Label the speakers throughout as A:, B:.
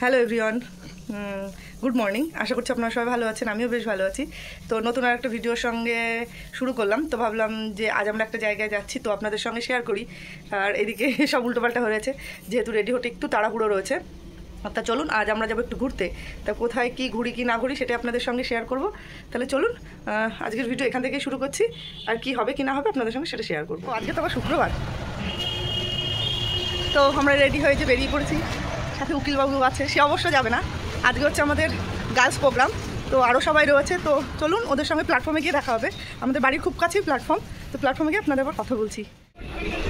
A: Hello everyone, good morning. আশা করছি আপনারা সবাই ভালো আছেন, আমিও বেশ ভালো আছি। তো নতুন আর একটা ভিডিওর সঙ্গে শুরু করলাম। তো ভাবলাম যে আজ আমরা একটা জায়গায় যাচ্ছি, তো আপনাদের সঙ্গে শেয়ার করি। আর এদিকে সব উল্টোপাল্টা হয়েছে, যেহেতু রেডি হতে একটু তাড়াহুড়ো রয়েছে। তা চলুন, আজ আমরা যাবো একটু ঘুরতে। তা কোথায় কি ঘুরি কি না ঘুরি সেটা আপনাদের সঙ্গে শেয়ার করব। তাহলে চলুন, আজকের ভিডিও এখান থেকেই শুরু করছি। আর কি হবে কি না হবে আপনাদের সঙ্গে সেটা শেয়ার করবো। আজকে তো আবার শুক্রবার, তো আমরা রেডি হয়ে যে বেরিয়ে পড়েছি। সাথে উকিলবাবু আছে, সে অবশ্য যাবে না। আজকে হচ্ছে আমাদের গার্লস প্রোগ্রাম, তো আরও সবাই রয়েছে। তো চলুন, ওদের সঙ্গে প্ল্যাটফর্মে গিয়ে দেখা হবে। আমাদের বাড়ির খুব কাছেই প্ল্যাটফর্ম, তো প্ল্যাটফর্মে গিয়ে আপনাদের আবার কথা বলছি।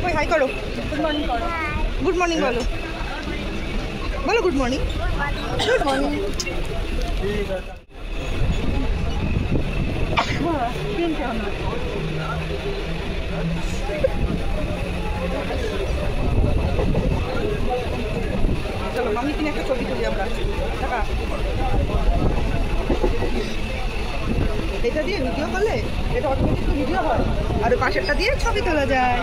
A: ওই হাই করো, গুড মর্নিং করো, গুড মর্নিং বলো, বলো গুড মর্নিং, গুড মর্নিং। চলো মামি কিনে একটা ছবি তুলি আমরা। টাকা এটা দিয়ে ভিডিও করলে এটা অটোমেটিক ভিডিও হয়, আর ওই পাশেরটা দিয়ে ছবি তোলা যায়।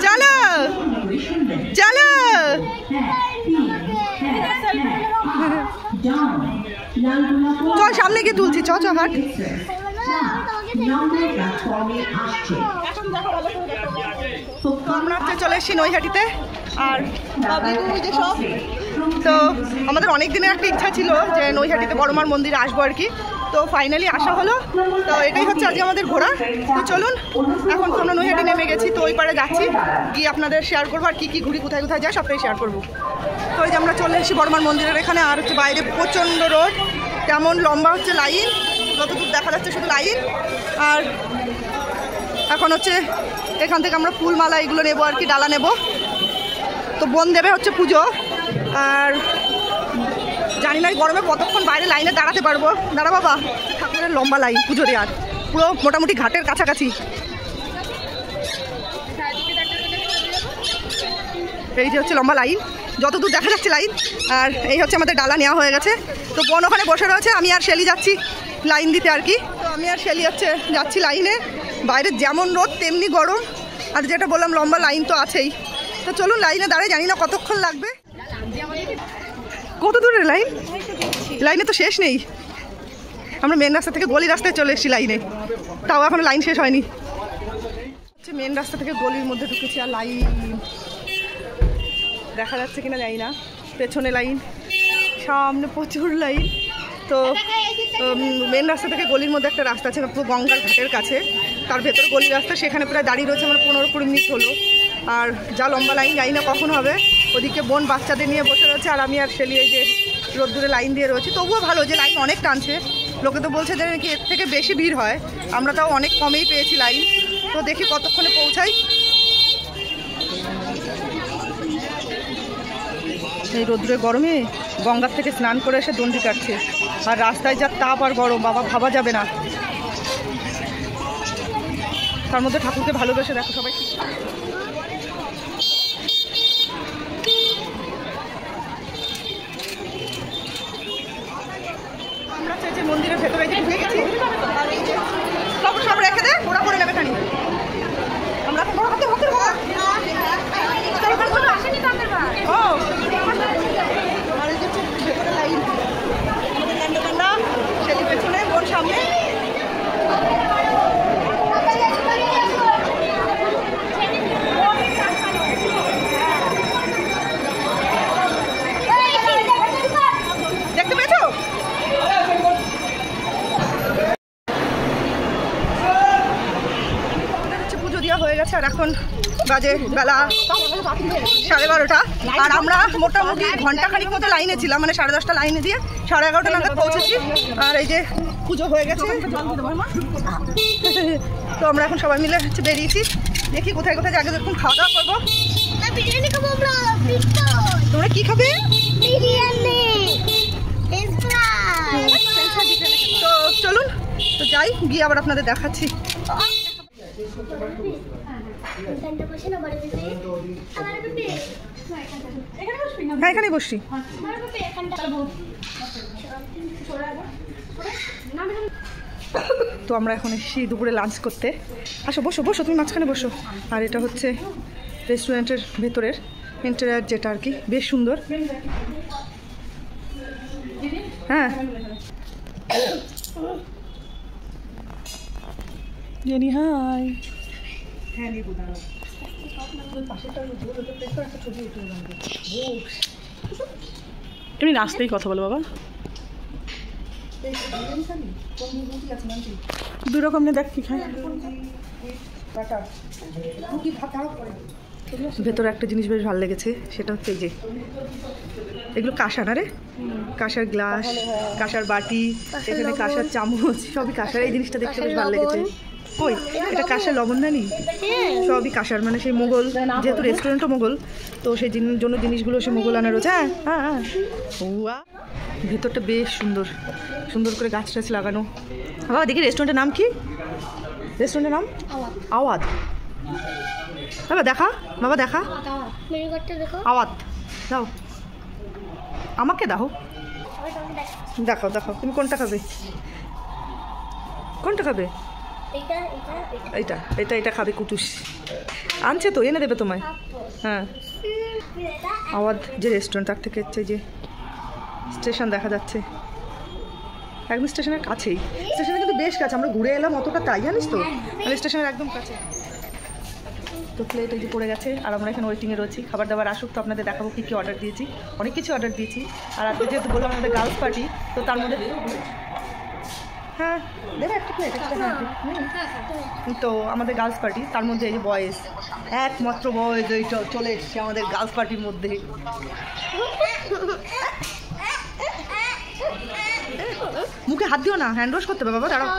A: চলো চলো, চল সামনে গিয়ে তুলছি, চ চ হাট। আমরা হচ্ছে চলে এসেছি নৈহাটিতে। আর সব তো আমাদের অনেক দিনের একটা ইচ্ছা ছিল যে নৈহাটিতে বড়মার মন্দিরে আসবো আর কি। তো ফাইনালি আসা হলো। তো এটাই হচ্ছে আজকে আমাদের ঘোরা। তো চলুন, এখন তো আমরা নৈহাটি নেমে গেছি, তো ওই পারে যাচ্ছি, গিয়ে আপনাদের শেয়ার করবো আর কি ঘুরি, কোথায় কোথায় যায় সবটাই শেয়ার করবো। তো ওই যে আমরা চলে এসেছি বড়মার মন্দিরের এখানে। আর হচ্ছে বাইরে প্রচণ্ড রোদ, তেমন লম্বা হচ্ছে লাইন, যতদূর দেখা যাচ্ছে শুধু লাইন। আর এখন হচ্ছে এখান থেকে আমরা ফুল মালা এগুলো নেবো আর কি, ডালা নেব। তো বোন দেবে হচ্ছে পুজো। আর জানি না গরমে কতক্ষণ বাইরে লাইনে দাঁড়াতে পারবো। দাঁড়া বাবা, ঠাকুরের লম্বা লাইন পুজো দেওয়ার, পুরো মোটামুটি ঘাটের কাছাকাছি। এই যে হচ্ছে লম্বা লাইন, যতদূর দেখা যাচ্ছে লাইন। আর এই হচ্ছে আমাদের ডালা নেওয়া হয়ে গেছে। তো বোন ওখানে বসে রয়েছে, আমি আর শেলি যাচ্ছি লাইন দিতে আর কি। তো আমি আর শেলি হচ্ছে যাচ্ছি লাইনে। বাইরে যেমন রোদ তেমনি গরম, আর যেটা বললাম লম্বা লাইন তো আছেই। তো চলুন লাইনে দাঁড়াই, জানি না কতক্ষণ লাগবে। কত দূরের লাইন? লাইনে তো শেষ নেই। আমরা মেন রাস্তা থেকে গলি রাস্তায় চলে এসেছি লাইনে, তাও এখনো লাইন শেষ হয়নি। হচ্ছে মেন রাস্তা থেকে গলির মধ্যে ঢুকেছি, আর লাইন দেখা যাচ্ছে কিনা জানি না। পেছনে লাইন, সামনে প্রচুর লাইন। তো মেন রাস্তা থেকে গলির মধ্যে একটা রাস্তা আছে পুরো গঙ্গার ঘাটের কাছে, তার ভেতর গলি রাস্তা, সেখানে প্রায় দাঁড়িয়ে রয়েছে আমার 15-20 মিনিট হলো। আর যা লম্বা লাইন জানি না কখন হবে। ওদিকে বোন বাচ্চাদের নিয়ে বসে রয়েছে, আর আমি আর শেলি এই যে রোদ্দুরে লাইন দিয়ে রয়েছি। তবুও ভালো যে লাইন অনেক টানছে। লোকে তো বলছে যে নাকি এর থেকে বেশি ভিড় হয়, আমরা তাও অনেক কমেই পেয়েছি লাইন। তো দেখি কতক্ষণে পৌঁছাই। এই রোদ্দুরে গরমে গঙ্গার থেকে স্নান করে এসে দণ্ডি কাটছে, আর রাস্তায় যা তাপ আর গরম, বাবা ভাবা যাবে না। তার মধ্যে ঠাকুরকে ভালোবেসে দেখো সবাই। আমরা চাইছি মন্দিরের ভেতরে যে ঢুকে গেছি, আর এই যে সব রেখে দে, ওরা করে নেবে খানি। আমরা আর এই যে ভেতরে লাইন, আমাদের কান্ডা কান্ডা, শেলি পেছনে, বোন সামনে। দেখতে পেয়েছো? পুজো দেওয়া হয়ে গেছে, আর এখন বাজে বেলা 12:30। আর আমরা মোটামুটি ঘন্টাখানিক মতো লাইনে ছিলাম, মানে 10:30 লাইনে দিয়ে 11:30 নাগাদ পৌঁছেছি। আর এই যে পুজো হয়ে গেছে, তো আমরা এখন সবাই মিলে হচ্ছে বেরিয়েছি। দেখি কোথায় কোথায় আগে দেখুন খাওয়া দাওয়া করবো। তোমরা কি খাবে? তো চলুন, তো যাই, গিয়ে আবার আপনাদের দেখাচ্ছি। হ্যাঁ এখানেই বসছি। তো আমরা এখন এসেছি দুপুরে লাঞ্চ করতে। আসো বসো বসো, তুমি মাঝখানে বসো। আর এটা হচ্ছে রেস্টুরেন্টের ভেতরের ইন্টেরিয়ার যেটা আর কি, বেশ সুন্দর। হ্যাঁ জেনি হাই। হ্যাঁ নিয়ে তুমি নাচতেই কথা বলো বাবা। দু রকম নিয়ে দেখ কি খাই। ভেতরে একটা জিনিস বেশ ভালো লেগেছে, সেটা হচ্ছে এই যে এগুলো কাঁসা না রে, কাঁসার গ্লাস, কাঁসার বাটি, এখানে কাঁসার চামচ, সবই কাঁসার। এই জিনিসটা দেখতে বেশ ভালো লেগেছে। কই এটা কাঁসার লবণদানি, সবই কাঁসার, মানে সেই মোগল, যেহেতু রেস্টুরেন্টও মোগল তো সেই জন্য জিনিসগুলো সে মোগল আনা রয়েছে। হ্যাঁ হ্যাঁ হ্যাঁ। ভেতরটা বেশ সুন্দর, সুন্দর করে গাছ টাছ লাগানো। বাবা দেখি রেস্টুরেন্টের নাম কি? রেস্টুরেন্টের নাম আওয়াত। বাবা দেখা, বাবা দেখা, আওয়াত দাও আমাকে, দাও দেখাও দেখাও। তুমি কোনটা খাবে? কোনটা খাবে? এইটা এটা এটা খাবে। কুটুস আনছে তো, এনে দেবে তোমায়। হ্যাঁ আওয়াজ যে রেস্টুরেন্ট, তার থেকে হচ্ছে যে স্টেশন দেখা যাচ্ছে, একদম স্টেশনের কাছেই। স্টেশনে কিন্তু বেশ কাছে, আমরা ঘুরে এলাম অতটা, তাই জানিস তো, মানে স্টেশনের একদম কাছে। তো প্লেট এই যে পড়ে গেছে আর আমরা এখানে ওয়েটিংয়ে রয়েছি। খাবার দাবার আসুক তো আপনাদের দেখাবো কী কী অর্ডার দিয়েছি। অনেক কিছু অর্ডার দিয়েছি। আর আজকে যেহেতু বললাম আমাদের গার্লস পার্টি, তো তার মধ্যে হ্যাঁ দেবে একটা প্লেট একটা। তো আমাদের গার্লস পার্টি, তার মধ্যে এই যে বয়েজ, একমাত্র বয়েজ এই চলে এসছে আমাদের গার্লস পার্টির মধ্যে। মুখে হাত দিও না, হ্যান্ড ওয়াশ করতে হবে বাবা, দাঁড়াও।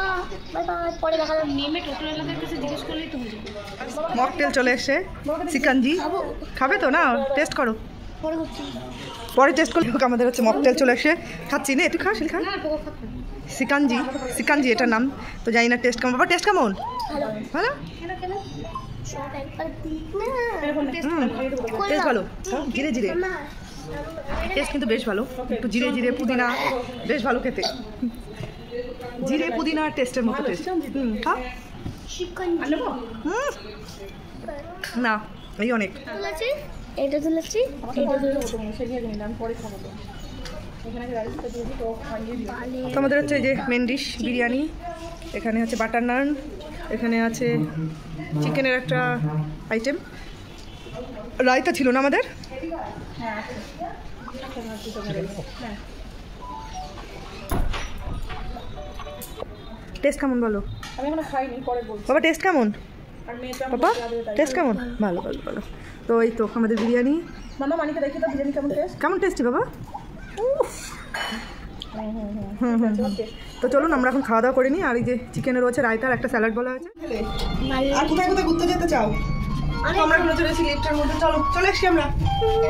A: মকটেল চলে এসছে, সিকাঞ্জি খাবে তো? না টেস্ট করো, পরে টেস্ট করলে। আমাদের হচ্ছে মকটেল চলে এসে, খাচ্ছি না, একটু খা শিল খা। সিকাঞ্জি, সিকাঞ্জি এটার নাম। তো জানি না টেস্ট কেমন। বাবা টেস্ট কেমন? ভালো, টেস্ট ভালো, জিরে জিরে টেস্ট কিন্তু বেশ ভালো। একটু জিরে জিরে পুদিনা, বেশ ভালো খেতে। জিরে পুদিনা টেস্টের মতো টেস্ট। খাও না, এই অনেক। তোমাদের হচ্ছে এই যে মেন ডিশ বিরিয়ানি, এখানে হচ্ছে বাটার নান, এখানে আছে চিকেনের একটা আইটেম, রায়তা ছিল না আমাদের। টেস্ট কেমন বলো? বাবা টেস্ট কেমন? বাবা টেস্ট কেমন? ভালো ভালো ভালো। তো এই তো আমাদের বিরিয়ানি। মামা মানিকে দেখি তো বিরিয়ানি কেমন টেস্ট, কেমন টেস্টি বাবা। তো চলুন আমরা এখন খাওয়া দাওয়া করে নিই। আর এই যে চিকেনের রয়েছে, রায়তার একটা স্যালাড বলা হয়েছে। আর কোথায় কোথায় ঘুরতে যেতে চাও? আমরা এখন চলেছি লিফটের মধ্যে, চলো চলে এসছি আমরা,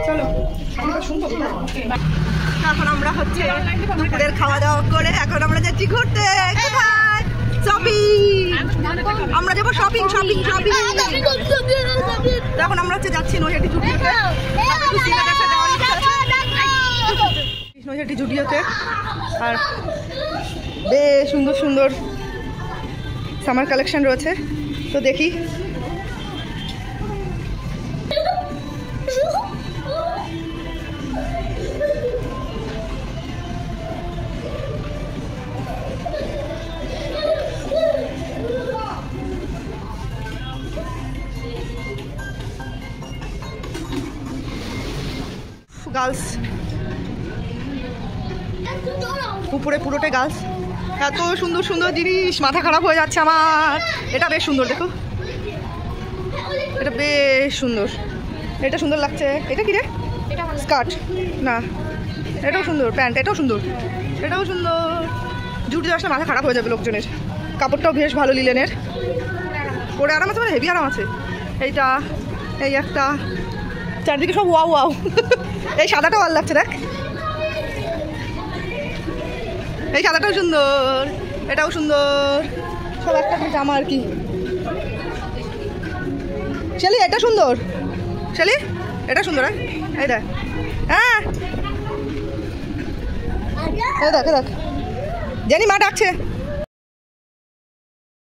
A: চলো। এখন আমরা হচ্ছে দুপুরের খাওয়া দাওয়া করে এখন আমরা যাচ্ছি ঘুরতে। কোথায়? শপিং। আমরা যাবো শপিং শপিং শপিং। এখন আমরা হচ্ছে যাচ্ছি নৈহাটি জুডিওতে। নৈহাটি জুডিওতে আর বেশ সুন্দর সুন্দর সামার কালেকশন রয়েছে, তো দেখি। গার্লস উপরে পুরোটাই গার্লস। এত সুন্দর সুন্দর জিনিস, মাথা খারাপ হয়ে যাচ্ছে আমার। এটা বেশ সুন্দর, দেখো এটা বেশ সুন্দর, এটা সুন্দর লাগছে। এটা কি রে? স্কার্ট না, এটাও সুন্দর। প্যান্ট এটাও সুন্দর, এটাও সুন্দর। জুটি আসলে মাথা খারাপ হয়ে যাবে লোকজনের। কাপড়টাও বেশ ভালো লিলেনের, পরে আরাম আছে, মানে হেভি আরাম আছে। এইটা এই একটা, চারদিকে সব ওয়াও ওয়াও। এই সাদাটাও ভালো লাগছে, দেখ এই সাদাটাও সুন্দর, এটাও সুন্দর। সব একটা জামা আর কি। শালি এটা সুন্দর, শালি এটা সুন্দর। এই দেখ, হ্যাঁ এই দেখ, দেখ জানি মা ডাকছে।